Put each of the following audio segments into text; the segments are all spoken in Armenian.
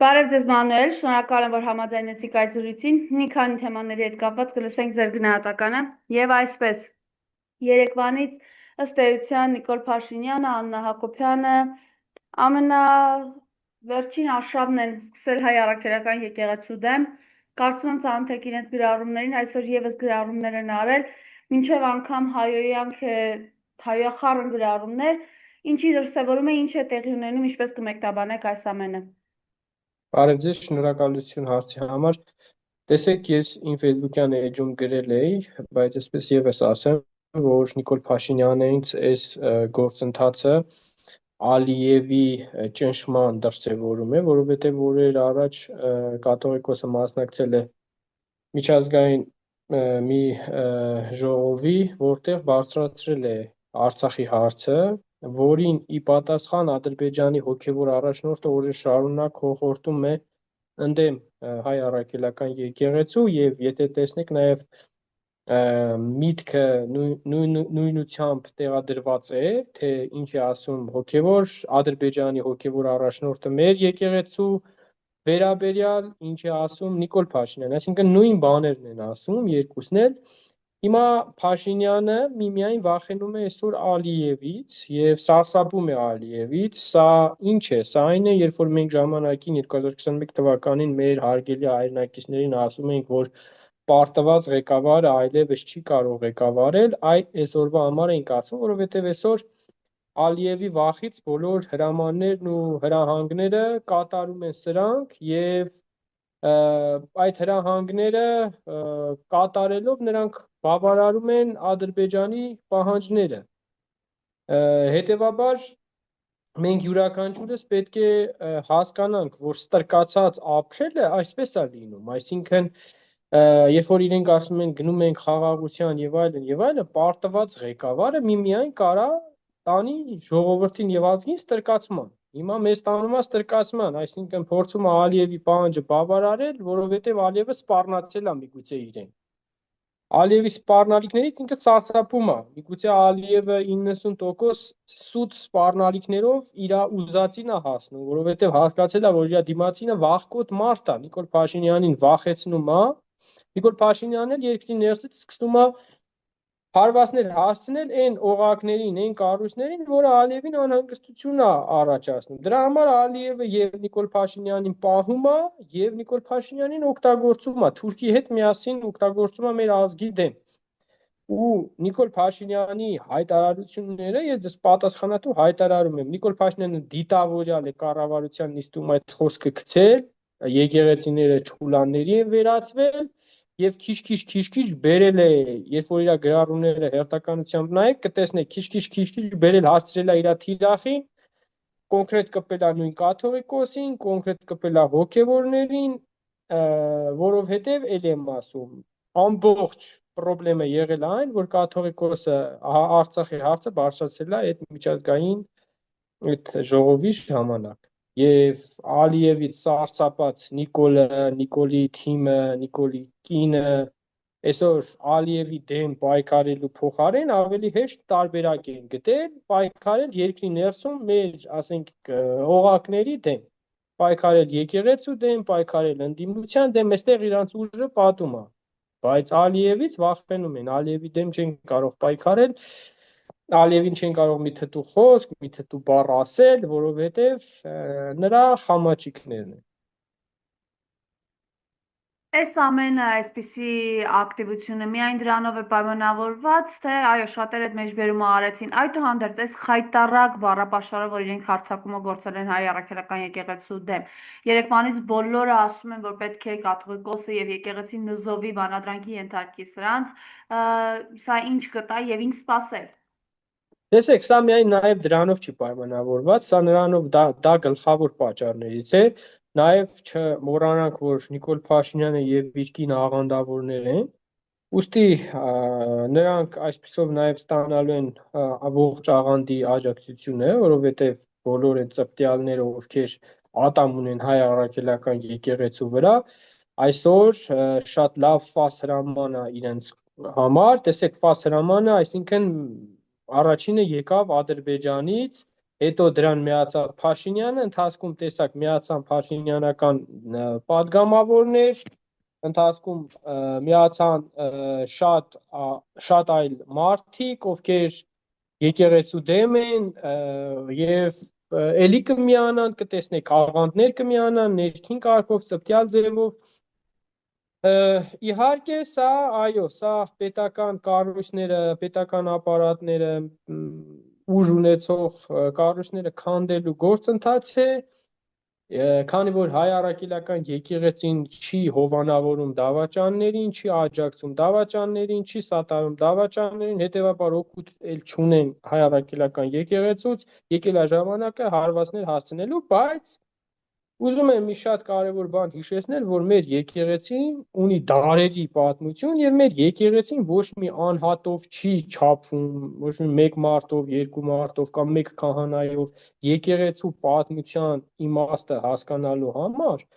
Բարև ձեզ Մանուել, շնորհակալ եմ, որ համաձայնեցիք այս զրույցին։ Մի քանի թեմաների հետ կապված կլսենք ձեր գնահատականը։ Եվ այսպես, Երևանից ըստ էության Նիկոլ Փաշինյանը, Աննա Հակոբյանը ամենավերջին արշավն են սկսել հայ առաքելական եկեղեցու դեմ։ Կարծում եմ ծանոթ եք իրենց գրառումներին, այսօր եւս գրառումներ են արել, մինչև անգամ հայոյախառն գրառումներ, ինչի դրսևորում է ինչ է տեղի ունենում, ինչպես կմեկնաբանեք այս ամենը։ Բարև ձեզ, շնորհակալություն հարցի համար։ Տեսեք, ես իմ Facebook-յան էջում գրել էի, բայց այսպես եւս ասեմ, որ Նիկոլ Փաշինյանից այս գործընթացը Ալիևի ճնշման դրսևորում է, որովհետև օրեր առաջ կաթողիկոսը մասնակցել է միջազգային մի ժողովի, որտեղ բարձրացրել է Արցախի հարցը, որին ի պատասխան Ադրբեջանի հոգևոր առաջնորդը օրեր շարունակ հորդորում է ընդդեմ հայ առաքելական եկեղեցու, եւ եթե տեսնեք նաեւ միտքը նույնությամբ տեղադրված է, թե ինչ է ասում Ադրբեջանի հոգևոր առաջնորդը մեր եկեղեցու վերաբերյալ, ինչ է ասում Նիկոլ Փաշինյանը, այսինքն նույն բաներն են ասում երկուսն էլ։ Հիմա Փաշինյանը միմիայն վախենում է այսօր Ալիևից եւ սարսափում է Ալիևից, սա ինչ է, սա այն է, երբ որ մենք ժամանակին 2021 թվականին մեր հարգելի հայրենակիցներին ասում ենք, որ պարտված ղեկավարը այլևս չի կարող ղեկավարել, այդ այսօրվա համար ենք ասում, որովհետեւ այսօր Ալիևի վախից բոլոր հրամաններն ու հրահանգները կատարում են սրանք եւ այդ հրահանգները կատարելով նրանք բավարարում են Ադրբեջանի պահանջները։ Հետևաբար մենք յուրաքանչյուրս պետք է հասկանանք, որ ստրկացած ապրելը այսպես է լինում, այսինքն երբ որ իրենք ասում են գնում ենք խաղաղության եւ այլն, պարտված ղեկավարը միմիայն կարա տանի ժողովրդին եւ ազգին ստրկացման։ Հիմա մեզ տանում է ստրկացման, այսինքն փորձում է Ալիևի պահանջը բավարարել, որովհետեւ Ալիևը սպառնացել է միգուցե իրեն։ Ալիևի սպառնալիքներից ինքը սարսափում է, միգուցե Ալիևը 90% սուտ սպառնալիքներով իր ուզածին է հասնում, որովհետև հասկացել է, որ իր դիմացինը վախկոտ մարդ է, Նիկոլ Փաշինյանին վախեցնում է, Նիկոլ Փաշինյանն էլ երկրի ներսից սկսում է հարվածներ հասցնել այն օղակներին, այն կառույցներին, որը Ալիևին անհանգստություն է առաջացնում։ Դրա համար Ալիևը եւ Նիկոլ Փաշինյանին պահում է եւ Նիկոլ Փաշինյանին օգտագործում է, Թուրքի հետ միասին օգտագործում է մեր ազգի դեմ։ Ու Նիկոլ Փաշինյանի հայտարարությունները ես դες պատասխանատու հայտարարում եմ, Նիկոլ Փաշինյանը դիտավորյալ է կառավարության նիստում այդ խոսքը գցել, եկեղեցիները չուլանների են վերածվել եւ քիչ բերել է, երբ որ իր գրառումները հերթականությամբ նայեք, կտեսնեք քիչ բերել հասցրել է իր թիրախին, կոնկրետ կպել է նույն կաթողիկոսին, կոնկրետ կպել է հոգևորներին, որովհետեւ ել եմ ասում, ամբողջ պրոբլեմը եղել այն, որ կաթողիկոսը Արցախի հարցը բարձրացրել է այդ միջազգային այդ ժողովի ժամանակ։ Եվ Ալիևից սարսափած Նիկոլը, Նիկոլի թիմը, Նիկոլի կինը այսօր Ալիևի դեմ պայքարելու փոխարեն ավելի հեշտ տարբերակ են գտել պայքարել երկրի ներսում մեր, ասենք, օղակների դեմ, պայքարել եկեղեցու դեմ, պայքարել ընդդիմության դեմ, այստեղ իրանց ուժը պատում է, բայց Ալիևից վախենում են, Ալիևի դեմ չեն կարող պայքարել, Ալիևին չեն կարող մի թթու խոսք, մի թթու բառ ասել, որովհետև նրա խամաչիկներն են։ Այս ամենը այսպիսի ակտիվությունը միայն դրանով է պայմանավորված, թե այո, շատերը այդ մեջբերումը արեցին։ Այդուհանդերձ, այս խայտառակ բառապաշարը, որ իրենք հարձակումը գործել են հայ առաքելական եկեղեցու դեմ, Երևանից բոլորը ասում են, որ պետք է կաթողիկոսը եւ եկեղեցին նզովի բանադրանքի ենթարկի սրանց, սա ինչ կտա եւ ինչ սպասել։ Տեսեք, սա միայն նաև դրանով չի պայմանավորված, սա նրանով դա գլխավոր պատճառներից է, նաև չմոռանանք, որ Նիկոլ Փաշինյանը եւ իր կինը աղանդավորներ են, ուստի նրանք այսպիսով նաև ստանալու են ողջ աղանդի աջակցությունը, որովհետեւ բոլոր այդ ծպտյալները, ովքեր ատամ ունեն հայ առաքելական եկեղեցու վրա, այսօր շատ լավ ֆաս հրաման է իրենց համար, տեսեք, ֆաս հրամանը, այսինքն առաջինը եկավ Ադրբեջանից, հետո դրան միացավ Փաշինյանը, ընթացքում տեսակ միացան փաշինյանական падգամավորներ, ընթացքում միացան շատ այլ մարդիկ, ովքեր եկեղեցու դեմ են եւ էլի կմիանան, կտեսնեք աղանդներ կմիանան, ներքին կարգով, ծպտյալ ձևով իհարկե սա, այո, սա պետական կառույցները, պետական ապարատները, ուժ ունեցող կառույցները քանդելու գործընթաց է, քանի որ հայ առաքելական եկեղեցին չի հովանավորում դավաճաններին, չի աջակցում դավաճաններին, չի սատարում դավաճաններին, հետևաբար օգուտ էլ չունեն հայ առաքելական եկեղեցուց, եկել է ժամանակը հարվածներ հասցնելու, բայց ուզում եմ մի շատ կարևոր բան հիշեցնել, որ մեր եկեղեցին ունի դարերի պատմություն եւ մեր եկեղեցին ոչ մի անհատով չի չափվում, ոչ մի մեկ մարդով, երկու մարդով կամ մեկ քահանայով եկեղեցու պատմության իմաստը հասկանալու համար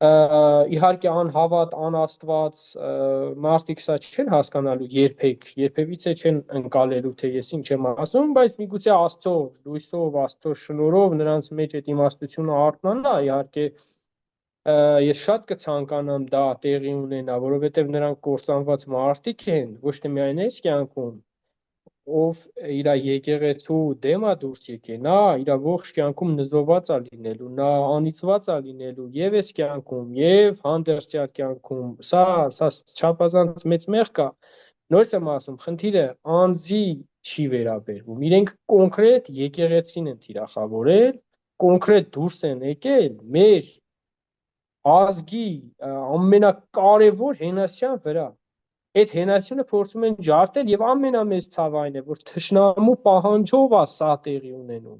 իհարկե անհավատ, անաստված մարդիկ սա չեն հասկանալու երբևիցե չեն ընկալելու, թե ես ինչ եմ ասում, բայց միգուցե Աստծո լույսով, Աստծո շնորհով նրանց մեջ այդ իմաստությունը արթնանա, իհարկե ես շատ կցանկանամ դա տեղի ունենա, որովհետև նրանք կործանված մարդիկ են, ոչ թե միայն այս կյանքում, ով իր եկեղեցու դեմ է դուրս եկել, նա իր ողջ կյանքում նզոված է լինելու, նա անիծված է լինելու եւ այս կյանքում, եւ հանդերձյալ կյանքում, սա չափազանց մեծ մեղք է, նորից եմ ասում, խնդիրը անձի չի վերաբերվում, իրենք կոնկրետ եկեղեցին են թիրախավորել, կոնկրետ դուրս են եկել մեր ազգի ամենակարևոր հենասյան վրա այդ հենասյունը փորձում են ջարդել եւ ամենամեծ ցավը այն է, որ թշնամու պահանջով է սա տեղի ունենում։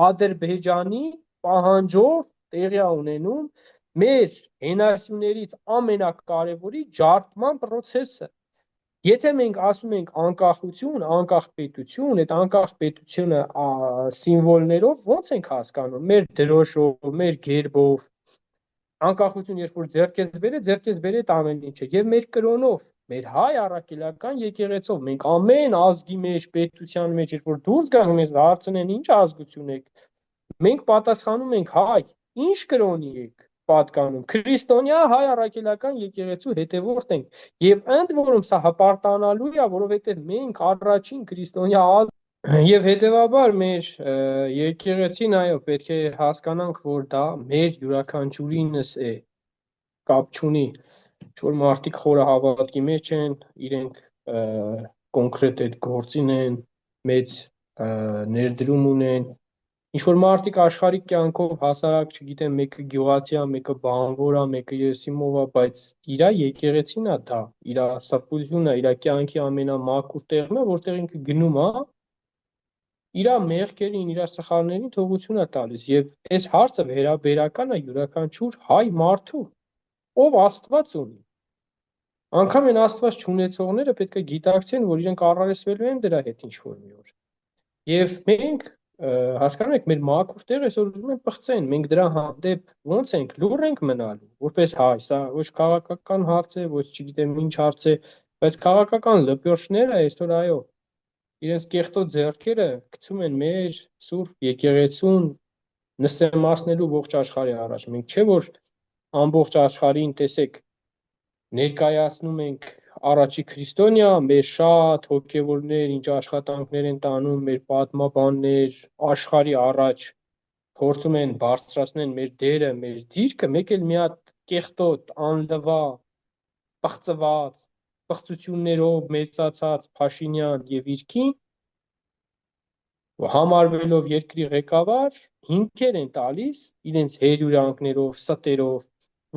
Ադրբեջանի պահանջով տեղի է ունենում մեր հենասյուներից ամենակարևորի ջարդման process-ը։ Եթե մենք ասում ենք անկախություն, անկախ պետություն, այդ անկախ պետությունը սիմվոլներով ո՞նց ենք հասկանում։ Մեր դրոշով, մեր գերբով անկախություն երբ որ ձեռք ես բերել ամեն ինչը եւ մեր կրոնով մեր հայ առաքելական եկեղեցով մենք ամեն ազգի մեջ պետության մեջ երբ որ դուրս գանք մեզ հարցնեն ինչ ազգություն եք մենք պատասխանում ենք հայ ինչ կրոնի եք պատկանում քրիստոնյա հայ առաքելական եկեղեցու հետևորդ ենք եւ ընդ որում սա հպարտանալու է որովհետեւ մենք առաջին քրիստոնյա Եվ հետևաբար մեր եկեղեցին այո պետք է հասկանանք, որ դա մեր յուրաքանչյուրինս է, կապ չունի, որ մարդիկ խորը հավատքի մեջ են, իրենք կոնկրետ այդ գործին են, մեծ ներդրում ունեն, ինչ-որ մարդիկ աշխարհիկ կյանքով հասարակ, չգիտեմ, մեկը գյուղացի է, մեկը բանվոր է, մեկը Եսիմով է, բայց իր եկեղեցին է դա, իր սրբությունը, իր կյանքի ամենամաքուր տեղն է, որտեղ ինքը գնում է իր մեղքերին, իր սխալներին թողություն է տալիս եւ այս հարցը վերաբերական է յուրաքանչյուր հայ մարդու, ով Աստված ունի։ Անկամ այն Աստված չունեցողները պետք է գիտակցեն, որ իրենք առարեսվելու են դրա հետ ինչ-որ մի օր։ Եվ մենք հասկանում եք, մեր մաքուր տեղը այսօր ուզում են պղծեն, մենք դրա հանդեպ ո՞նց ենք, լուռ ենք մնալու, որպես հայ, սա ոչ քաղաքական հարց է, ոչ չգիտեմ ինչ հարց է, բայց քաղաքական լպյոշները այսօր այո իրենց կեղտոտ ձեռքերը գցում են մեր սուրբ եկեղեցուն նսեմացնելու ողջ աշխարհի առաջ։ Մենք չէ որ ամբողջ աշխարհին տեսեք ներկայացնում ենք առաջի քրիստոնյա, մեր շատ հոգևորներ, ինչ աշխատանքներ են տանում, մեր պատմաբաններ աշխարհի առաջ փորձում են բարձրացնել մեր դերը, մեր դիրքը, մեկ էլ մի հատ կեղտոտ, անլվա, պղծված պղծություններով մեծացած Փաշինյան եւ իր կին համարվելով երկրի ղեկավար հիմքեր են տալիս իրենց հերյուրանքներով, ստերով,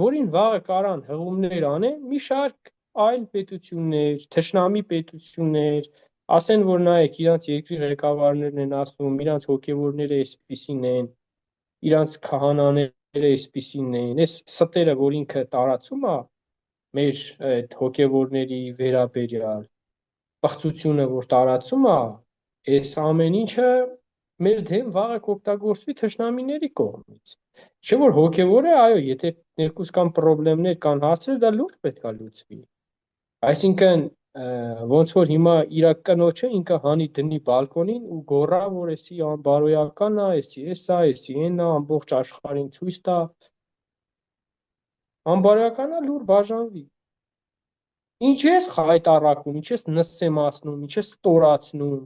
որին վաղը կարան հղումներ անեն մի շարք այլ պետություններ, թշնամի պետություններ, ասեն որ նայեք իրանց երկրի ղեկավարներն են ասում, իրանց հոգևորները այսպիսին են, իրանց քահանաները այսպիսին են, այս ստերը, որ ինքը տարածում է մեր այդ հոգևորների վերաբերյալ պղծությունը, որ տարածում է, այս ամեն ինչը մեր դեմ վաղը կօգտագործվի թշնամիների կողմից։ Չէ որ հոգևորը, այո, եթե ներկուս կան խնդիրներ կան հարցեր, դա լուրջ պետք է լուծվի։ Այսինքն ոնց որ հիմա իր կնոջը ինքը հանի դնի բալկոնին ու գոռա, որ էսի անբարոյական է, էսի էնա, ամբողջ աշխարհին ցույց տա, անբարոյական է լուր բաժանվի։ Ինչ ես խայտարակում, ինչ ես նսեմացնում, ինչ ես ստորացնում։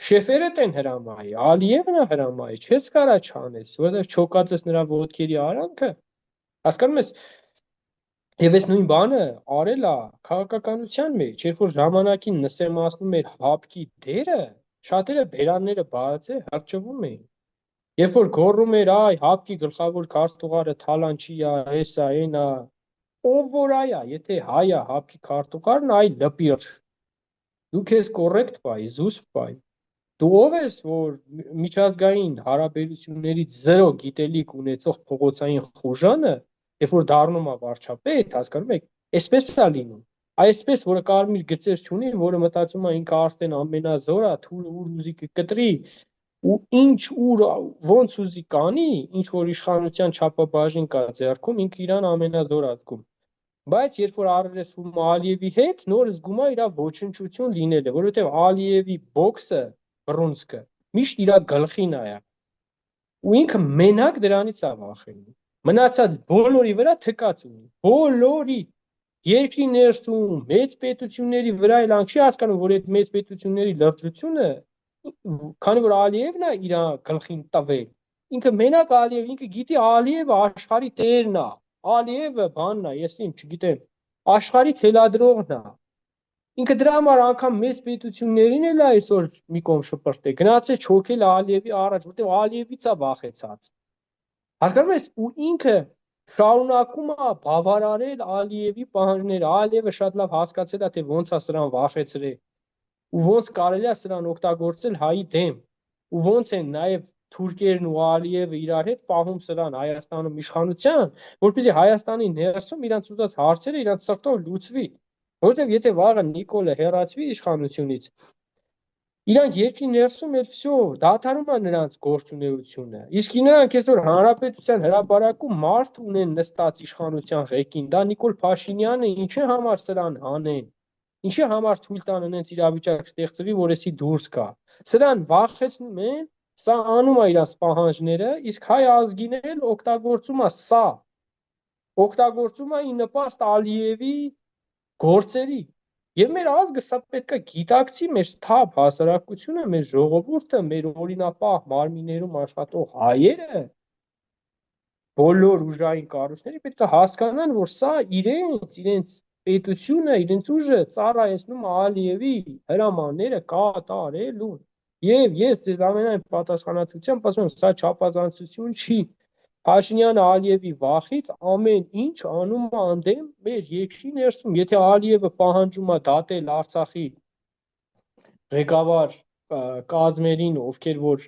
Շեֆերը տեն հրամայի, Ալիևն է հրամայի, չես կարա չանես, որովհետև չոկած ես նրա ոտքերի արանքը, հասկանում ես։ Եվ այս նույն բանը արել է քաղաքականության մեջ, երբ որ ժամանակին նսեմացնում էր հապկի դերը, շատերը բերանները բացե հրճվում էին։ Երբ որ գոռում էր, այ հապկի գլխավոր քարտուղարը թալանչի է, հեսա, այնա, ով որ այա, եթե հայա հապկի քարտուղարն, այ լպիր։ Դու քեզ կոռեկտ պայ, զուսպ պայ։ Դու ով ես, որ միջազգային հարաբերություններից զերո գիտելիք ունեցող փողոցային խուժանը, երբ որ դառնում է վարչապետ, հասկանում եք, այսպես է լինում։ Այսպես, որը կարմիր գծեր չունի, որը մտածում է ինքը արդեն ամենազոր է, թուրը ուր ուզի կկտրի, ու ինչ ուր ոնց ուզի կանի, ինչ որ իշխանության չափաբաժին կա ձեռքում, ինքը իրան ամենազոր է զգում։ Բայց երբ որ առերեսվում Ալիևի հետ, նոր զգում է իր ոչնչություն լինելը, որովհետև Ալիևի բոքսը բռունցքը միշտ իր գլխին է ու ինքը մենակ դրանից է վախենում։ Մնացած բոլորի վրա թկած ունի, բոլորի երկրի ներսում մեծ պետությունների վրա էլ չի հասկանում, որ այդ մեծ պետությունների լրջությունը, քանի որ Ալիևն է իր գլխին տվել, ինքը մենակ Ալիև, ինքը գիտի Ալիևը աշխարհի տերն է, Ալիևը բանն է, ես իմ չգիտեմ, աշխարհի թելադրողն է։ Ինքը դրա համար անգամ մեծ պետություններին էլ այսօր մի կողմ շպրտե, գնացե չոքել Ալիևի առաջ, որտեղ Ալիևից է վախեցած։ Հասկանում ես, ու ինքը շարունակում է բավարարել Ալիևի պահանջները, Ալիևը շատ լավ հասկացել է, թե ոնց է սրան վախեցրել, ու ոնց կարելի է սրան օգտագործել հայի դեմ, ու ոնց են նաև թուրքերն ու Ալիևը իրար հետ պահում սրան Հայաստանում իշխանության, որպեսզի Հայաստանի ներսում իրանց ուզած հարցերը իրանց սրտով լուծվի, որովհետև եթե վաղը Նիկոլը հեռացվի իշխանությունից, իրանք երկրի ներսում էլ վсё, դադարում է նրանց գործունեությունը։ Իսկ նրանք այսօր հանրապետության հրապարակում մարդ ունեն նստած իշխանության ղեկին, դա Նիկոլ Փաշինյանը, ինչի համար սրան հանեն, ինչի համար թույլ տան այնց իրավիճակ ստեղծվի, որ էսի դուրս գա։ Սրան վախեցնում են, սա անում է իրանց պահանջները, իսկ հայ ազգին էլ օգտագործում է սա, օգտագործում է ի նպաստ Ալիևի գործերի։ Եվ մեր ազգը սա պետք է գիտակցի, մեր սթափ հասարակությունը, մեր ժողովուրդը, մեր օրինապահ մարմիններում աշխատող հայերը, բոլոր ուժային կառույցները պետք է հասկանան, որ սա իրենց պետությունը, իրենց ուժը ծառայեցնում է Ալիևի հրամանները կատարելուն։ Եվ ես ձեզ ամենայն պատասխանատվությամբ ասում եմ, սա չափազանցություն չի։ Փաշինյանը Ալիևի վախից ամեն ինչ անում է անդեմ մեր երկրի ներսում։ Եթե Ալիևը պահանջում է դատել Արցախի ղեկավար կազմերին, ովքեր որ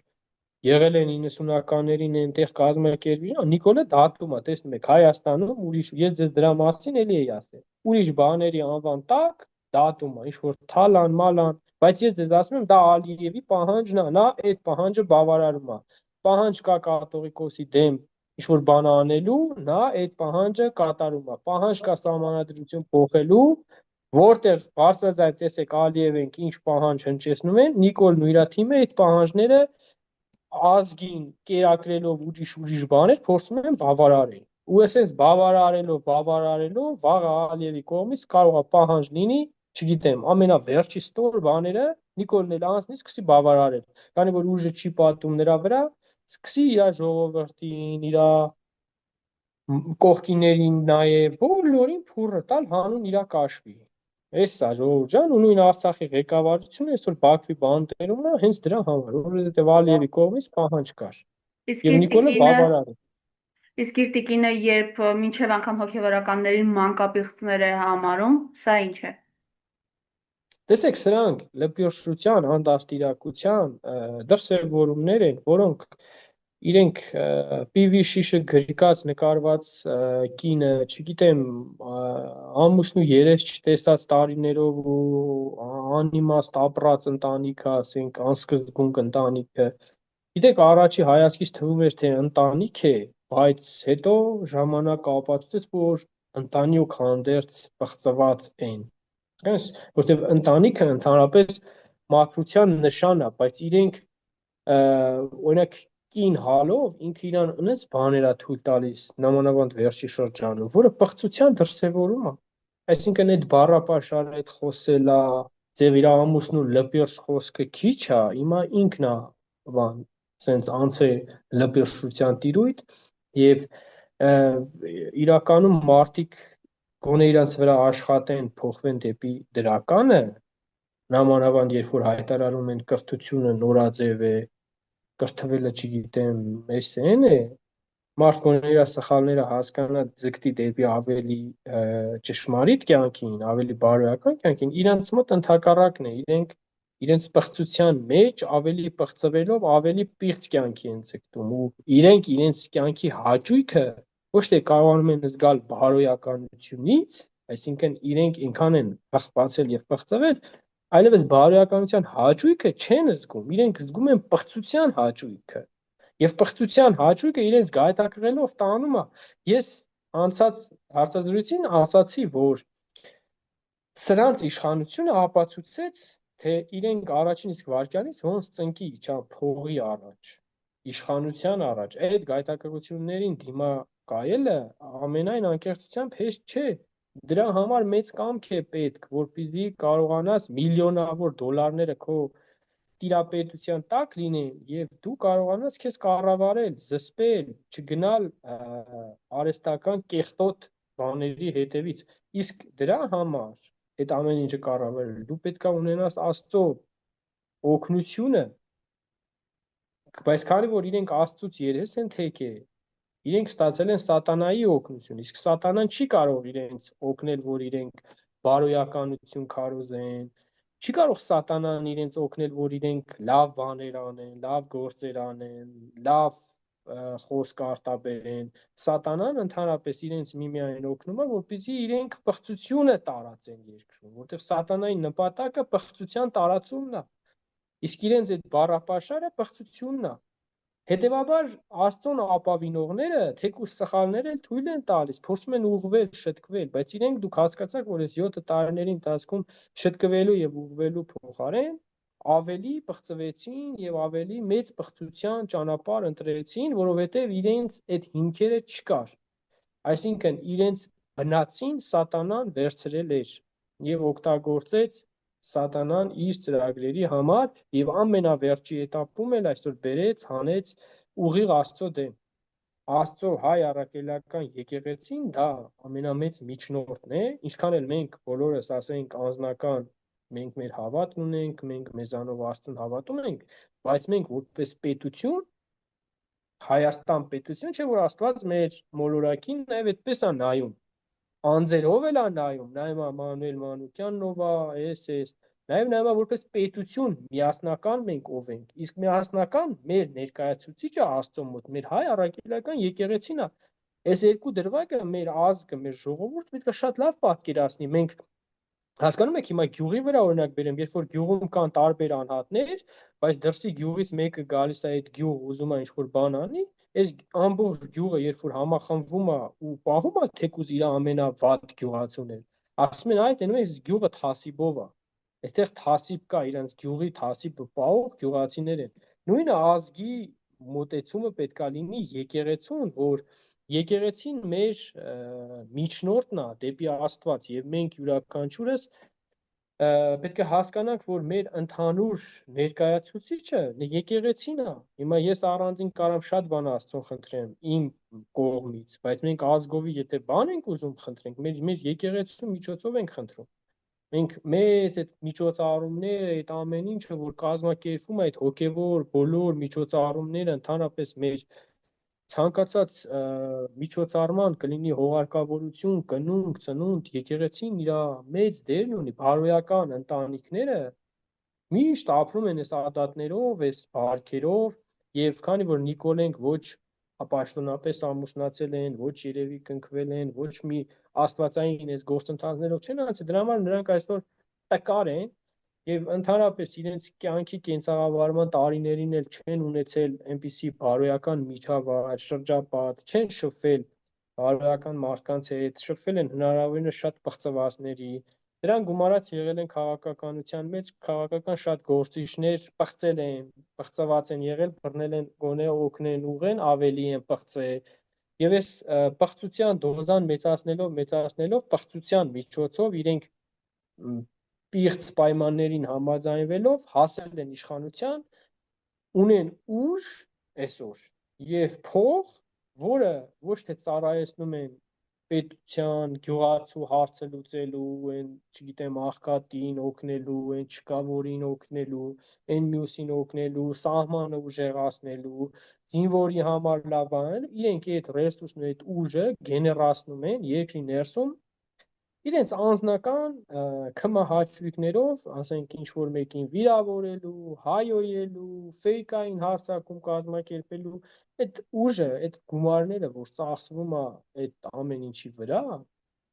եղել են 90-ականներին այնտեղ կազմակերպիչ, Նիկոլը դատում է, տեսնում եք, Հայաստանում ուրիշ, ես ձեզ դրա մասին էլի էի ասել, ուրիշ բաների անվան տակ դատում է, ինչ որ թալան, մալան, բայց ես ձեզ ասում եմ, դա Ալիևի պահանջն է, նա այդ պահանջը բավարարում է։ Պահանջ կա կաթողիկոսի դեմ ինչ որ բան անելու, նա այդ պահանջը կատարում է։ Պահանջ կա սահմանադրություն փոխելու, որտեղ բարձրաձայն տեսեք Ալիևենք ինչ պահանջ հնչեցնում են, Նիկոլն ու իր թիմը այդ պահանջները ազգին կերակրելով ուրիշ բաներ փորձում են բավարարել։ Ու այսպես բավարարելով, վաղը Ալիևի կողմից կարող է պահանջ լինի, չգիտեմ, ամենավերջի ստոր բաները Նիկոլն էլ անցնի, սկսի բավարարել, քանի որ ուժը չի պատում նրա վրա, սկսի իր ժողովրդին, իր կողքիներին նայել, բոլորին փուռը տալ, հանուն իրա կաշվի։ Էս է ժողովուրդ ջան, ու նույն Արցախի ղեկավարությունը այսօր Բաքվի բանտերում է հենց դրա համար, որովհետև Ալիևի կողմից պահանջ կար։ Եվ Նիկոլը բավարարել։ Իսկ իր տիկինը երբ մինչև անգամ հոգևորականներին մանկապիղծներ է համարում, սա ինչ է։ Տեսեք, սրանք լպյոշրության, անդաստիրակության դրսևորումներ են, որոնք իրենք պիվի շիշը գրկած նկարված կինը, չգիտեմ, ամուսնու երես չտեսած տարիներով ու անիմաստ ապրած ընտանիքը, ասենք, անսկզբունք ընտանիքը։ Գիտեք, առաջի հայացքից թվում էր, թե ընտանիք է, բայց հետո ժամանակը ապացուցեց, որ ընտանիք հանդերձ բղծված են։ Հենց որտեղ ընտանիքը ընդհանրապես մաքրության նշան է, բայց իրենք օրինակ կին հալով ինքը իրան ունես բաներ է թույլ տալիս նամանավանդ վերջի շրջանում, որը պղծության դրսևորում է։ Այսինքն այդ բառապաշարը, այդ խոսելա, ձև իր ամուսնու լպիրշ խոսքը քիչ է, հիմա ինքն է բան, սենց անցե լպիրշության տիրույթ եւ իրականում մարդիկ գոնե իրանց վրա աշխատեն, փոխվեն դեպի դրականը, նամանավանդ երբ որ հայտարարում են կրթությունը նորաձև է, կրթվելը չգիտեմ, էս են է, մարդ գոնե իր սխալները հասկանա, ձգտի դեպի ավելի ճշմարիտ կյանքին, ավելի բարոյական կյանքին, իրանց մոտ ընդհակառակն է, իրենց պղծության մեջ ավելի պղծվելով ավելի պիղծ կյանքի են ձգտում ու իրենք իրենց կյանքի հաճույքը ոչ թե կարողանում են զգալ բարոյականությունից, այսինքն իրենք ինքան են հղկացել եւ պղծվել, այլևս բարոյականության հաճույքը չեն զգում, իրենք զգում են պղծության հաճույքը։ Եվ պղծության հաճույքը իրենց գայթակղելով տանում է։ Ես անցած հարցազրույցին ասացի, որ սրանց իշխանությունը ապացուցեց, թե իրենք առաջին իսկ վայրկյանից ոնց ծնկի իջան փողի առաջ, իշխանության առաջ, այդ գայթակղություններին դիմակայելը ամենայն անկեղծությամբ հեշտ չէ։ Դրա համար մեծ կամք է պետք, որպեսզի կարողանաս միլիոնավոր դոլարները քո տիրապետության տակ լինեն եւ դու կարողանաս քեզ կառավարել, զսպել, չգնալ արհեստական կեղտոտ բաների հետևից։ Իսկ դրա համար այդ ամեն ինչը կառավարել դու պետքա ունենաս Աստծո օգնությունը, բայց քանի որ իրենք Աստծուց երես են թեքել, իրենք ստացել են սատանայի օգնություն, իսկ սատանան չի կարող իրենց օգնել, որ իրենք բարոյականություն քարոզեն, չի կարող սատանան իրենց օգնել, որ իրենք լավ բաներ անեն, լավ գործեր անեն, լավ խոսք արտաբերեն։ Սատանան ընդհանրապես իրենց միմիայն օգնում է, որպեսզի իրենք պղծությունը տարածեն երկրում, որտեղ սատանայի նպատակը պղծության տարածումն է։ Իսկ իրենց այդ բառապաշարը պղծությունն է։ Հետևաբար Աստծուն ապավինողները թեկուզ սխալներ էլ թույլ են տալիս, փորձում են ուղղվել, շտկվել, բայց իրենք դուք հասկացաք, որ այս 7 տարիների ընթացքում շտկվելու եւ ուղղվելու փոխարեն ավելի պղծվեցին եւ ավելի մեծ պղծության ճանապարհ ընտրեցին, որովհետեւ իրենց այդ հիմքերը չկար։ Այսինքն իրենց բնածին սատանան վերցրել էր եւ օգտագործեց սատանան իր ծրագրերի համար եւ ամենավերջի этаպում էլ այսօր բերեց, հանեց ուղիղ Աստծո դեմ։ Աստծո հայ առաքելական եկեղեցին դա ամենամեծ միջնորդն է, ինչքան էլ մենք բոլորս ասենք անձնական, մենք մեր հավատն ունենք, մենք մեզանով Աստծուն հավատում ենք, բայց մենք որպես պետություն Հայաստան պետություն չէ, որ Աստված մեր մոլորակին նաև այդպես է նայում։ Անձերով էլ է նայում Մանուել Մանուկյանով է, նաև որպես պետություն միասնական մենք ով ենք, իսկ միասնական մեր ներկայացուցիչը Աստծո մոտ, մեր հայ առաքելական եկեղեցին է։ Այս երկու դրվագը մեր ազգը, մեր ժողովուրդ պետք է շատ լավ պատկերացնի։ Մենք հասկանում եք հիմա գյուղի վրա օրինակ բերեմ, երբ որ գյուղում կան տարբեր անհատներ, բայց դրսի գյուղից մեկը գալիս է այդ գյուղ ուզում է ինչ-որ բան անի, այս ամբողջ գյուղը երբ որ համախմբվում է ու պահում է թեկուզ իր ամենավատ գյուղացուներ, ասում են այդ այս գյուղը թասիբով է։ Այստեղ թասիբ կա, իրանց գյուղի թասիբը պահող գյուղացիներ են։ Նույնը ազգի մոտեցումը պետքա լինի եկեղեցուն, որ եկեղեցին մեր միջնորդն է դեպի Աստված եւ մենք յուրաքանչյուրս պետք է հասկանանք, որ մեր ընդհանուր ներկայացուցիչը եկեղեցին է։ Հիմա ես առանձին կարամ շատ բան Աստծուն խնդրեմ իմ կողմից, բայց մենք ազգովի եթե բան ենք ուզում խնդրենք, մեր եկեղեցու միջոցով ենք խնդրում։ Մենք մեծ այդ միջոցառումները, այդ ամեն ինչը, որ կազմակերպվում է, այդ հոգևոր բոլոր միջոցառումները ընդհանրապես մեր ցանկացած միջոցառման կլինի հողարկավորություն, կնունկ, ծնունդ, եկեղեցին իր մեծ դերն ունի, բարոյական ընտանիքները միշտ ապրում են այս ադատներով, այս բարքերով եւ քանի որ Նիկոլենք ոչ պաշտոնապես ամուսնացել են, ոչ երևի կնքվել են, ոչ մի աստվածային այս գործընթացներով չեն անցել, դրա համար նրանք այսօր տկար են եւ ընդհանրապես իրենց կյանքի կենցաղավարման տարիներին էլ չեն ունեցել այնպիսի բարոյական միջավայր, շրջապատ, չեն շփվել բարոյական մարդկանց հետ, շփվել են հնարավորինս շատ պղծվածների, Դրան գումարած եղել են քաղաքականության մեջ, քաղաքական շատ գործիչներ պղծել են, պղծված են եղել, բռնել են գոնե օգնեն ուղեն, ավելի են պղծել։ Եվ այս պղծության դոզան մեծացնելով պղծության միջոցով իրենք պիղծ պայմաններին համաձայնվելով հասել են իշխանության, ունեն ուժ այսօր եւ փող, որը ոչ թե ծառայեցնում են պետության գյուղացու հարցը լուծելու, այն, չգիտեմ, աղքատին օգնելու, այն չկավորին օգնելու, այն մյուսին օգնելու, սահմանը ուժեղացնելու, զինվորի համար լավ բան, իրենք այդ ռեսուրսն ու այդ ուժը գեներացնում են երկրի ներսում իրենց անձնական քմահաճույքներով, ասենք ինչ որ մեկին վիրավորելու, հայոյելու, ֆեյքային հարձակում կազմակերպելու, այդ ուժը, այդ գումարները, որ ծախսվում է այդ ամեն ինչի վրա,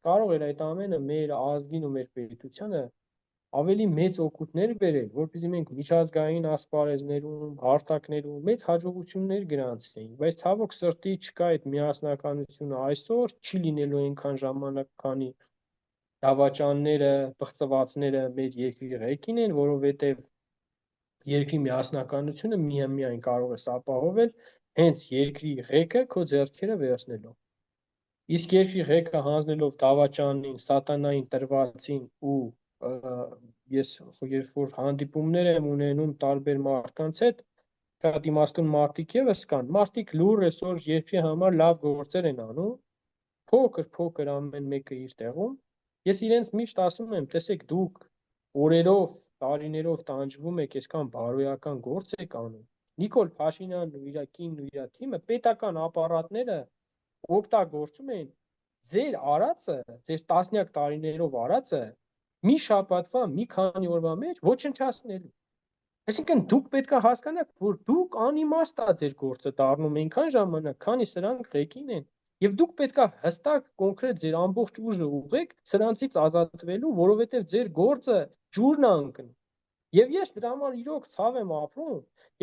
կարող էր այդ ամենը մեր ազգին ու մեր պետությանը ավելի մեծ օգուտներ բերել, որպեսզի մենք միջազգային ասպարեզներում, հարթակներում մեծ հաջողություններ գրանցեինք, բայց ցավոք սրտի չկա այդ միասնականությունը այսօր, չի լինելու այնքան ժամանակ, քանի դավաճանները, բղծվածները մեր երկրի ղեկին են, որովհետև երկրի միասնականությունը միայն կարող է ապահովել հենց երկրի ղեկը քո ձեռքերը վերցնելով։ Իսկ երկրի ղեկը հանձնելով դավաճանին, սատանային տրվածին ու ես երբ որ հանդիպումներ եմ ունենում տարբեր մարդկանց հետ, շատ իմաստուն մարդիկ եւս կան, մարդիկ լուր այսօր երկրի համար լավ գործեր են անում, փոքր ամեն մեկը իր տեղում Ես իրենց միշտ ասում եմ, տեսեք, դուք օրերով, տարիներով տանջվում եք, այսքան բարոյական գործ եք անում։ Նիկոլ Փաշինյանն ու իր կինն ու իր թիմը պետական ապարատները օգտագործում են ձեր արածը, ձեր տասնյակ տարիներով արածը մի շաբաթվա, մի քանի օրվա մեջ ոչնչացնելու։ Այսինքն դուք պետք է հասկանաք, որ դուք անիմաստ է ձեր գործը դառնում այնքան ժամանակ, քանի սրանք ղեկին են։ Եվ դուք պետք է հստակ կոնկրետ ձեր ամբողջ ուժը ուղղեք սրանցից ազատվելու, որովհետև ձեր գործը ջուրն է ընկնում։ Եվ ես դրա համար իրոք ցավ եմ ապրում,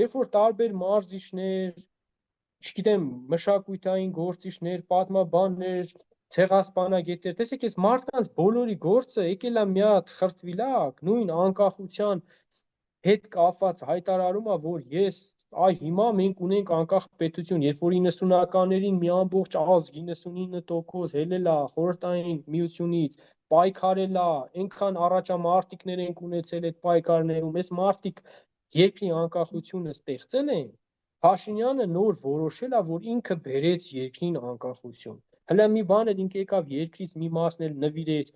երբ որ տարբեր մարզիչներ, չգիտեմ, մշակութային գործիչներ, պատմաբաններ, ցեղասպանագետներ, տեսեք, այս մարդկանց բոլորի գործը եկել է մի հատ խրտվիլակ, նույն անկախության հետ կապված հայտարարում է, որ ես այ հիմա մենք ունենք անկախ պետություն, երբ որ 90-ականներին մի ամբողջ ազգ 99% հելել է խորհրդային միությունից, պայքարել է, այնքան առաջամարտիկներ ենք ունեցել այդ պայքարներում, այս մարդիկ երկրի անկախությունը ստեղծել են, Փաշինյանը նոր որոշել է, որ ինքը բերեց երկրին անկախություն։ Հələ մի բան էլ ինքը եկավ երկրից մի մասն էլ նվիրեց։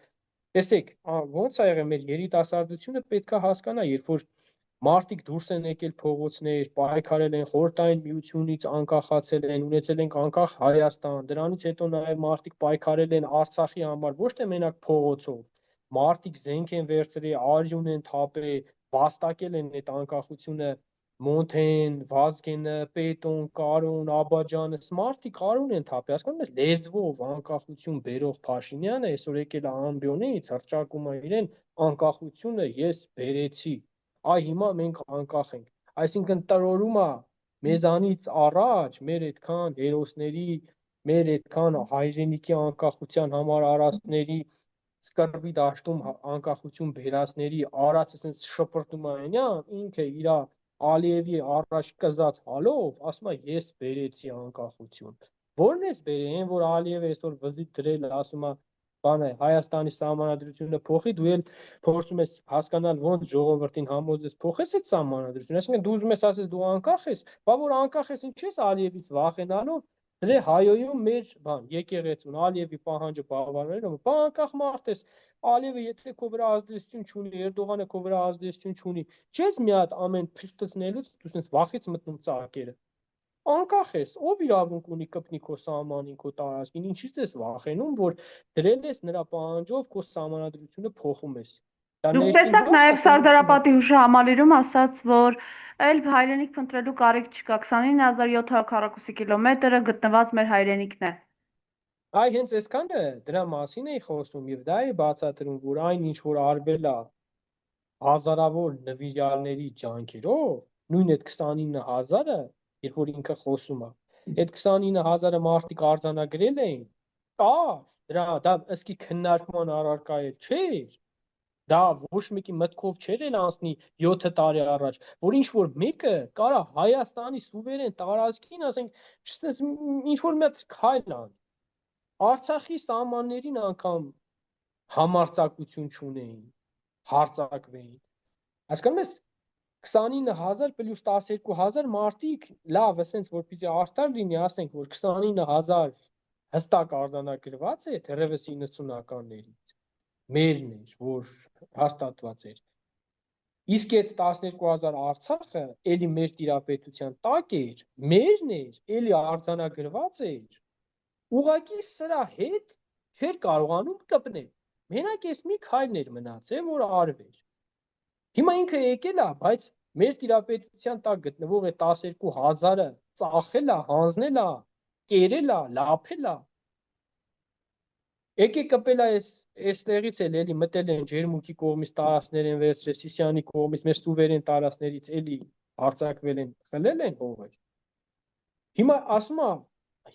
Տեսեք, ոնց է եղել մեր երիտասարդությունը պետք է հասկանա, երբ որ մարդիկ դուրս են եկել փողոցներ, պայքարել են խորհրդային միությունից անկախացել են, ունեցել են անկախ Հայաստան, դրանից հետո նաև մարդիկ պայքարել են Արցախի համար, ոչ թե մենակ փողոցով, մարդիկ զենք են վերցրել, արյուն են թափել, վաստակել են այդ անկախությունը Մոնթեն, Վազգենը, Պետոն, Կարոն, Աբաջանը, մարդիկ արյուն են թափել, հասկանում ես, լեզվով անկախություն բերող Փաշինյանը այսօր եկել է ամբիոնից, հռչակում է իրեն անկախությունը ես բերեցի այ հիմա մենք անկախ ենք, այսինքն տրորում է մեզանից առաջ մեր այդքան հերոսների, մեր այդքան հայրենիքի անկախության համար արածների սկրվի դաշտում անկախություն բերածների արածը sense շփրտում է ինքը իր Ալիևի առաջ կզած հալով ասում է ես բերեցի անկախություն որն ես բերեն որ Ալիևը այսօր վզի դրել ասում է բանը Հայաստանի սահմանադրությունը փոխի դու էլ փորձում ես հասկանալ ոնց ժողովրդին համոզես փոխես այդ սահմանադրությունը այսինքն դու ուզում ես ասես դու անկախ ես բա որ անկախ ես ինչ ես Ալիևից վախենալով դե հայոյում մեր բան եկեղեցուն Ալիևի պահանջը բավարարել բա անկախ մարդ ես Ալիևը եթե քո վրա ազդեցություն չունի Էրդողանը քո վրա ազդեցություն չունի չես մի հատ ամեն փշտցնելուց դու sense վախից մտնում ծակերը անկախ ես ով իրավունք ունի կպնի քո սահմանին քո տարածքին ինչից ես վախենում որ դրել ես նրա պահանջով քո սահմանադրությունը փոխում ես Դուք տեսաք նաև Սարդարապատի հուշահամալիրում ասաց, որ այլ հայրենիք փնտրելու կարիք չկա, 29700 քառակուսի կիլոմետրը գտնված մեր հայրենիքն է։ Այ հենց այսքանը դրա մասին էի խոսում եւ դա է բացատրում, որ այն ինչ որ արվել է հազարավոր նվիրյալների ջանքերով, նույն այդ 29000-ը, երբ որ ինքը խոսում է, այդ 29000-ը մարդիկ արձանագրել էին, կար, դա ըսկի քննարկման առարկա չէր, դա ոչ մեկի մտքով չէր էլ անցնի 7 տարի առաջ, որ ինչ որ մեկը կարա Հայաստանի սուվերեն տարածքին, ասենք, չստես ինչ որ մի հատ քայլ անի։ Արցախի սահմաններին անգամ համարձակություն չունեին, հարձակվեին։ Հասկանում ես 29000 պլյուս 12000 մարդիկ, լավ, ասենց որպեսզի արդար լինի, ասենք, որ 29000 հստակ արձանագրված է դեռևս 90-ականներից, մերն էր, որ հաստատված էր։ Իսկ այդ 12000 Արցախը էլի մեր տիրապետության տակ էր, մերն էր, էլի արձանագրված էր։ Ուղղակի սրա հետ չէր կարողանում կպնել։ Մենակ էս մի քայլն էր մնացել, որ արվեր։ Հիմա ինքը եկել է, բայց մեր տիրապետության տակ գտնվող է 12000-ը ծախել է, հանձնել է, կերել է, լափել է։ Եկե կպել է էստեղից էլի մտել են Ջերմուկի կողմից տարածքներ են վերցրել, Սիսիանի կողմից մեր սուվերեն տարածքներից էլի հարձակվել են, խլել են հողեր։ Հիմա ասում է,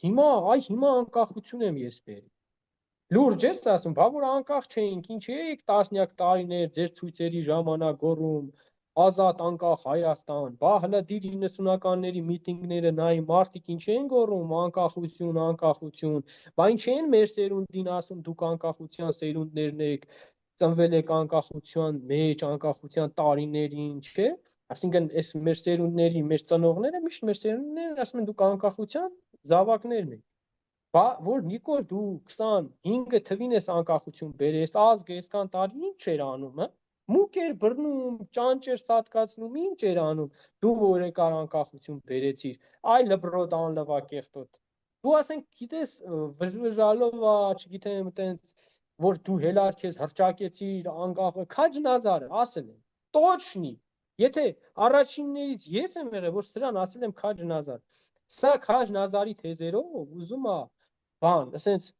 հիմա անկախություն եմ ես բերի։ Լուրջ ես ասում, բա որ անկախ չէինք, ինչ եք տասնյակ տարիներ ձեր ցույցերի ժամանակ գոռում, ազատ անկախ Հայաստան, բա հլա դիր 90-ականների միտինգները նայի մարդիկ ինչ են գոռում, անկախություն, անկախություն, բա ինչ են մեր սերունդին ասում, դուք անկախության սերունդներն եք, ծնվել եք անկախության մեջ, անկախության տարիներին, չէ՞։ Այսինքն այս մեր սերունդների, մեր ծնողները միշտ մեր սերունդներն ասում են դուք անկախության զավակներն եք։ Բա որ Նիկոլ դու 25 թվին ես անկախություն բերես, ազգը այսքան տարի ինչ էր անում, հա? Մուկ էր բռնում, ճանճեր սատկացնում, ինչ էր անում։ Դու որ եկար անկախություն բերեցիր, այ լբրոտ անլվակեղտոտ։ Դու ասենք գիտես վժվժալով, չգիտեմ, այտենց որ դու հելար քեզ հրճակեցիր անկախը, քաջնազար ասել եմ։ Տոչնի։ Եթե առաջիններից ես եմ եղել, որ սրան ասել եմ քաջնազար։ Սա քաջնազարի թեզերով ուզում է բան, ասենց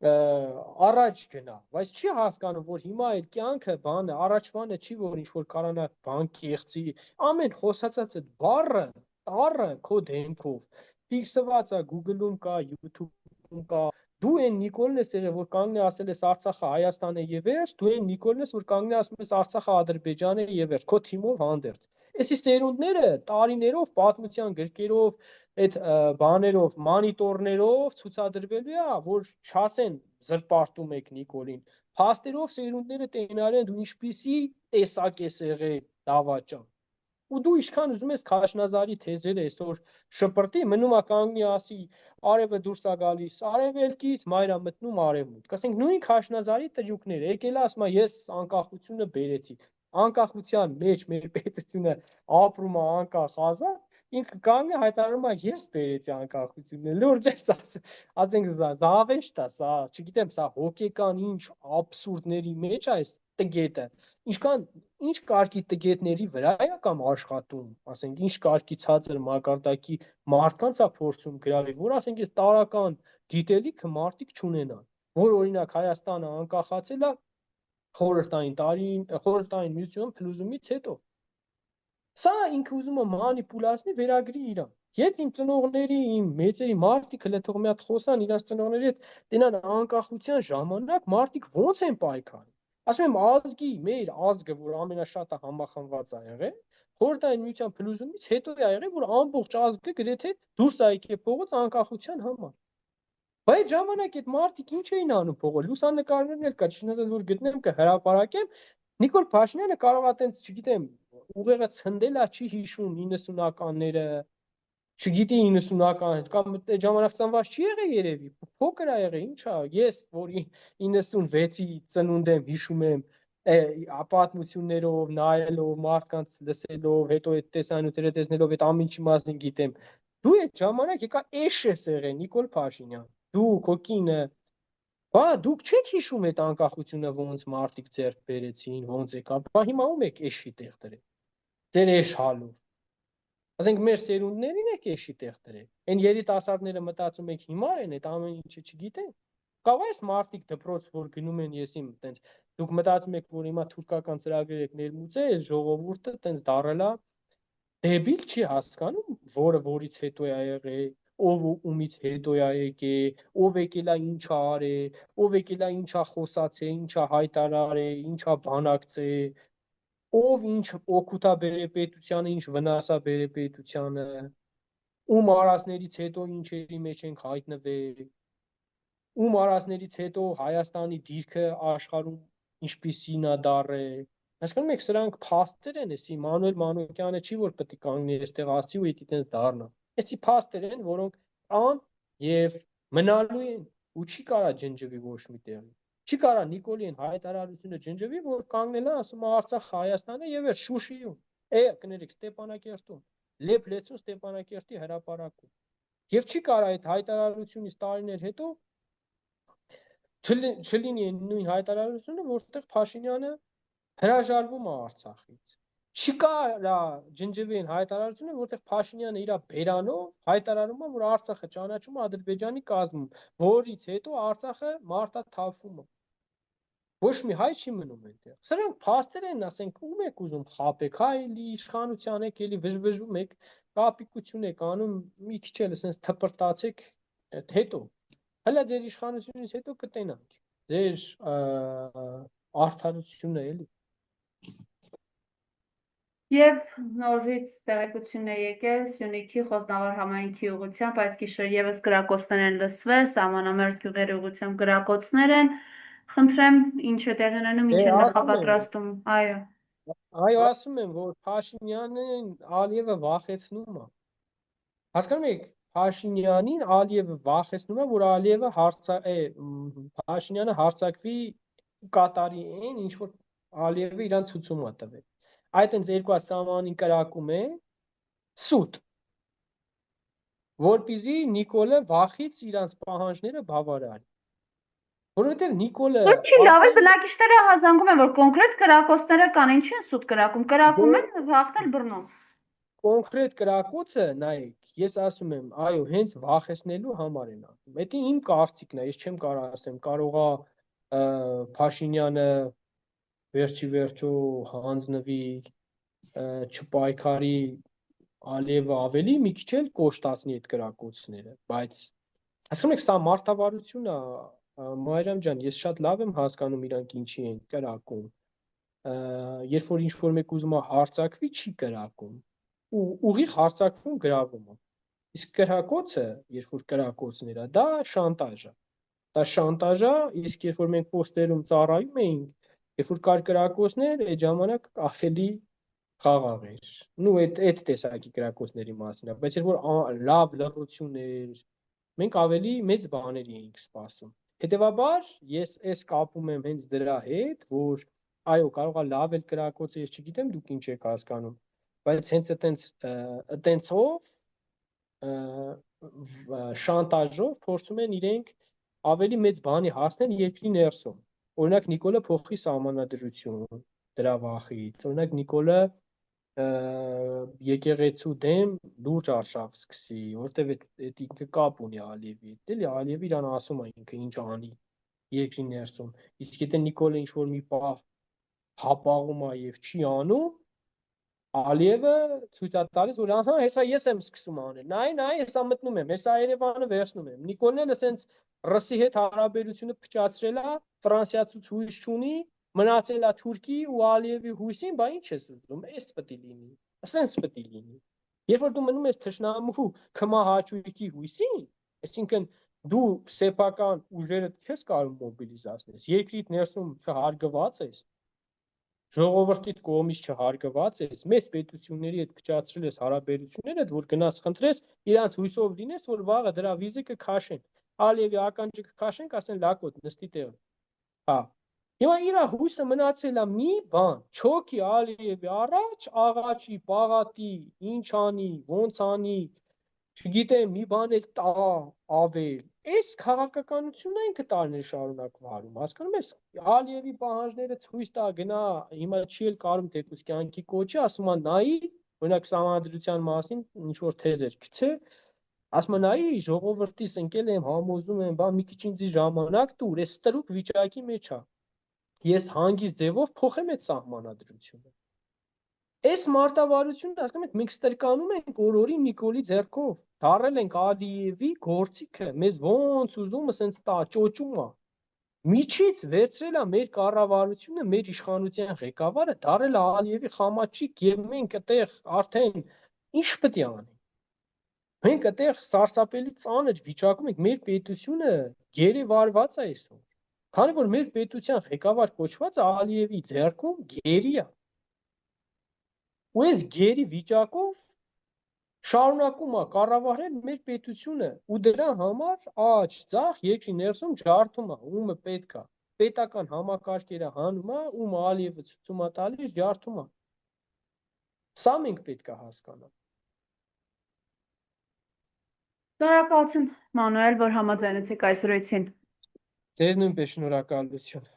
առաջ գնա, բայց չի հասկանում, որ հիմա այդ կյանքը բանը, առաջվանը չի, որ ինչ որ կարանա բան կեղծի, ամեն խոսացած այդ բառը, տառը քո դեմքով, ֆիքսված է Google-ում կա, YouTube-ում կա, դու այն Նիկոլն ես եղել, որ կանգնի ասել ես Արցախը Հայաստան է եւ վերջ, դու այն Նիկոլն ես, որ կանգնի ասում ես Արցախը Ադրբեջան է եւ վերջ, քո թիմով հանդերձ։ Այսի սերունդները տարիներով պատմության գրքերով այդ բաներով, մանիտորներով ցուցադրվելու է, որ չասեն զրպարտում եք Նիկոլին։ Փաստերով սերունդները տենալ են դու ինչպիսի տեսակ ես եղել դավաճան։ Ու դու ինչքան ուզում ես Քաշնազարի թեզերը այսօր շպրտի, մնում է կանգնի ասի արևը դուրս է գալիս արևելքից, մայր է մտնում արևմուտք։ Ասենք նույն Քաշնազարի տրյուկները, եկել է ասում է ես անկախությունը բերեցի։ Անկախության մեջ մեր պետությունը ապրում է անկախ ազատ, ինքը կանգնի հայտարարում է ես բերեցի անկախությունը։ Լուրջ է ասենք զավեշտ է սա, չգիտեմ, սա հոգեկան ինչ աբսուրդների մեջ է այս տգետը։ Ինչ կարգի տգետների վրա է կամ աշխատում, ասենք ինչ կարգի ցածր մակարդակի մարդկանց է փորձում գրավել, որ ասենք այս տարական գիտելիքը մարդիկ չունենան, որ օրինակ Հայաստանը անկախացել է խորհրդային միություն փլուզումից հետո։ Սա ինքը ուզում է մանիպուլացնի վերագրի իրան։ Ես իմ ծնողների, իմ մեծերի մարդիկ հենց թող մի հատ խոսան իրանց ծնողների հետ, տենան անկախության ժամանակ մարդիկ ոնց են պայքարել։ Ասում եմ ազգի, մեր ազգը, որ ամենաշատը համախմբված է եղել, խորհրդային միության փլուզումից հետո է եղել, որ ամբողջ ազգը գրեթե դուրս է եկել փողոց անկախության համար։ Բայց ժամանակ այդ մարդիկ ինչ էին անում փողոց, լուսանկարներն էլ կա, չնայած որ գտնեմ կհրապարակեմ, Նիկոլ Փաշինյանը կարող է տենց, չգիտեմ, ուղեղը ցնդել է, չի հիշում 90-ականները, չգիտի 90-ական, կամ այդ ժամանակ ծնված չի եղել երևի, փոքր է եղել, ինչ է, ես որ 96-ի ծնունդ եմ, հիշում եմ պատմություններով, նայելով, մարդկանց լսելով, հետո այդ տեսանյութերը տեսնելով, այդ ամեն ինչի մասին գիտեմ։ Դու այդ ժամանակ եկա էշ ես եղել Նիկոլ Փաշինյան, դու քո կինը, բա դուք չեք հիշում այդ անկախությունը ոնց մարդիկ ձեռք բերեցին, ոնց եկավ, բա հիմա ում եք էշի տեղ դրել։ Ձեր էշ հալով։ Ասենք մեր սերունդներին եք էշի տեղ դրել։ Այն երիտասարդները մտածում եք հիմար են, այդ ամեն ինչը չգիտեն։ Կարող է մարդիկ դպրոց որ գնում են եսիմ տենց դուք մտածում եք որ հիմա թուրքական ծրագրեր եք ներմուծել, ժողովուրդը տենց դարելա դեբիլ չի հասկանում, որը որից հետո է եղել։ ով ումից հետո է եկել, ով եկել է ինչ ա արել, ով եկել է ինչ ա խոսացել, ինչ ա հայտարարել, ինչ ա բանակցել, ով ինչ օգուտ ա բերել պետությանը, ինչ վնաս ա բերել պետությանը, ում արածներից հետո ինչերի մեջ ենք հայտնվել, ում արածներից հետո Հայաստանի դիրքը աշխարհում ինչպիսին ա դարել։ Հասկանում եք, սրանք փաստեր են, էսի Մանուել Մանուկյանը չի որ պետք է կանգնի այստեղ ասի ու դա այդպես դառնա։ Էսի փաստեր են, որոնք կան եւ մնալու են ու չի կարա ջնջվի ոչ մի տեղի։ Չի կարա Նիկոլին հայտարարությունը ջնջվի, որ կանգնել է ասում Արցախը Հայաստանը եւ էր Շուշիում։ Կներեք Ստեփանակերտում, Լեփլեցուն Ստեփանակերտի հրապարակում։ Եվ չի կարա այդ հայտարարությունից տարիներ հետո չլինի նույն հայտարարությունը, որտեղ Փաշինյանը հրաժարվում է Արցախից։ Չի կարա ջնջվի այն հայտարարությունը, որտեղ Փաշինյանը իր բերանով հայտարարում է, որ Արցախը ճանաչում է Ադրբեջանի կազմում, որից հետո Արցախը մարտաթափվում է։ Ոչ մի հայ չի մնում այնտեղ։ Սրանք փաստեր են, ասենք, ում եք ուզում խաբեք, հա, էլի իշխանության եք, էլի վժվժում եք, կապիկություն եք անում, մի քիչ էլ ասենց թպրտացեք, հետո հələ ձեր իշխանությունից հետո կտենանք ձեր արդարությունը էլի։ Եվ նորից տեղեկություն է եկել Սյունիքի Խոզնավար համայնքի ուղղությամբ, այս գիշեր եւս գրակոծներ են լսվել, սահմանամերձ գյուղերի ուղղությամբ գրակոծներ են։ Խնդրեմ, ինչ է տեղի ունենում, ինչ են նախապատրաստում, այո։ Այո, ասում եմ, որ Փաշինյանին Ալիևը վախեցնում է։ Հասկանում եք, Փաշինյանին Ալիևը վախեցնում է, որ Ալիևը Փաշինյանը հարձակվի կատարի այն, ինչ որ Ալիևը իրան ցուցում է տվել։ Այդ այնց երկու սահմանին կրակում է սուտ, որպեսզի Նիկոլը վախից իրանց պահանջները բավարարի։ Որովհետև Նիկոլը Չի լավ է, բնակիչները հազանգում են, որ կոնկրետ կրակոցները կան, ինչի են սուտ կրակում, կրակում են հաղթել բռնում։ Կոնկրետ կրակոցը, նայեք, ես ասում եմ, այո, հենց վախեցնելու համար են անում։ Դա իմ կարծիքն է, ես չեմ կարող ասեմ, կարողա Փաշինյանը վերջի վերջո հանձնվի, չպայքարի, Ալիևը ավելի մի քիչ էլ կոշտացնի այդ կրակոցները, բայց ասում եք, սա մարդավարություն է, Մայրամ ջան, ես շատ լավ եմ հասկանում իրանք ինչի են կրակում։ Երբ որ ինչ-որ մեկ ուզում է հարձակվի, չի կրակում։ Ու ուղիղ հարձակվում գրավում է։ Իսկ կրակոցը, երբ որ կրակոցն է, դա շանտաժ է։ Դա շանտաժ է, իսկ երբ որ մենք պոստերում ծառայում էինք, երբ որ կար կրակոցներ, այդ ժամանակ ավելի խաղաղ էր։ Նու այդ տեսակի կրակոցների մասին է, բայց երբ որ լավ լռություններ, մենք ավելի մեծ բաներ էինք սպասում։ Հետևաբար, ես այս կապում եմ հենց դրա հետ, որ այո, կարող է լավ էլ կրակոցը, ես չգիտեմ դուք ինչ եք հասկանում, բայց հենց այտենցով շանտաժով փորձում են իրենք ավելի մեծ բանի հասնել երկրի ներսում։ Օրինակ Նիկոլը փոխի սահմանադրություն դրա վախից, օրինակ Նիկոլը եկեղեցու դեմ լուրջ արշավ սկսի, որտեվ այդ ինքը կապ ունի Ալիևի հետ, էլի Ալիևը իրան ասում է ինքը ինչ անի երկրի ներսում։ Իսկ եթե Նիկոլը ինչ-որ մի պահ հապաղում է եւ չի անում, Ալիևը ցույց է տալիս, որ ահա հեսա ես եմ սկսում անել։ Նայ, հեսա մտնում եմ, հեսա Երևանը վերցնում եմ։ Նիկոլն էլ ասենց ռսի հետ հարաբերությունը փչացրել է, ֆրանսիացուց հույս չունի, մնացել է Թուրքի ու Ալիևի հույսին, բա ինչ ես ուզում, էս պետք է լինի։ Ասենց պետք է լինի։ Երբ որ դու մնում ես թշնամու քմահաճույքի հույսին, այսինքն դու սեփական ուժերը չես կարող մոբիլիզացնել։ Երկրիդ ներսում չհարգված ես, ժողովրդի կողմից չհարգված ես, մեծ պետությունների հետ փչացրել ես հարաբերությունները, որ գնաս խնդրես, իրանց հույսով լինես, որ վաղը դրա վիզը կքաշեն։ Ալիևի ականջը կքաշեն, ասեն լակոտ նստի տեղը։ Հա։ Հիմա իր հույսը մնացել է մի բան, չոքի Ալիևի առաջ, աղաչի, պաղատի, ինչ անի, ոնց անի, չգիտեմ, մի բան էլ տա, ավել։ Այս քաղաքականությունն ինքը տարիներ շարունակ վարում, հասկանում ես, Ալիևի պահանջները ցույց տա, գնա, հիմա չի էլ կարում թեկուզ կյանքի կոչի, ասում է նայի, օրինակ սահմանադրության մասին ինչ որ թեզեր գցե, ասում է նայի, ժողովրդիս ընկել եմ, համոզում եմ, բա մի քիչ ինձ ժամանակ տուր, այս ստրուկ վիճակի մեջ է։ Ես հանգիստ ձևով փոխեմ այդ սահմանադրությունը։ Այս մարտավարությունը, հասկանում եք, մենք ստրկանում ենք օրորի Նիկոլի ձեռքով, դարել ենք Ալիևի գործիքը, մեզ ոնց ուզում ասենց տա ճոճում է։ Միջից վերցրել է մեր կառավարությունը, մեր իշխանության ղեկավարը, դարել է Ալիևի խամաչիկ եւ մենք այդտեղ արդեն ինչ պետք է անենք։ Մենք այդտեղ սարսափելի ծանր վիճակում ենք, մեր պետությունը գերեվարված է այսօր։ Քանի որ մեր պետության ղեկավար կոչված է Ալիևի ձեռքում գերի է։ Ու այս գերի վիճակով շարունակում է կառավարել մեր պետությունը ու դրա համար աջ ցախ երկրի ներսում ջարդում է, ումը պետք է պետական համակարգերը հանում է, ում Ալիևը ցույցում է տալիս ջարդում է։ Սա մենք պետք է հասկանանք։ Շնորհակալություն Մանուել, որ համաձայնեցիք այս զրույցին։ Ձեզ նույնպես շնորհակալություն։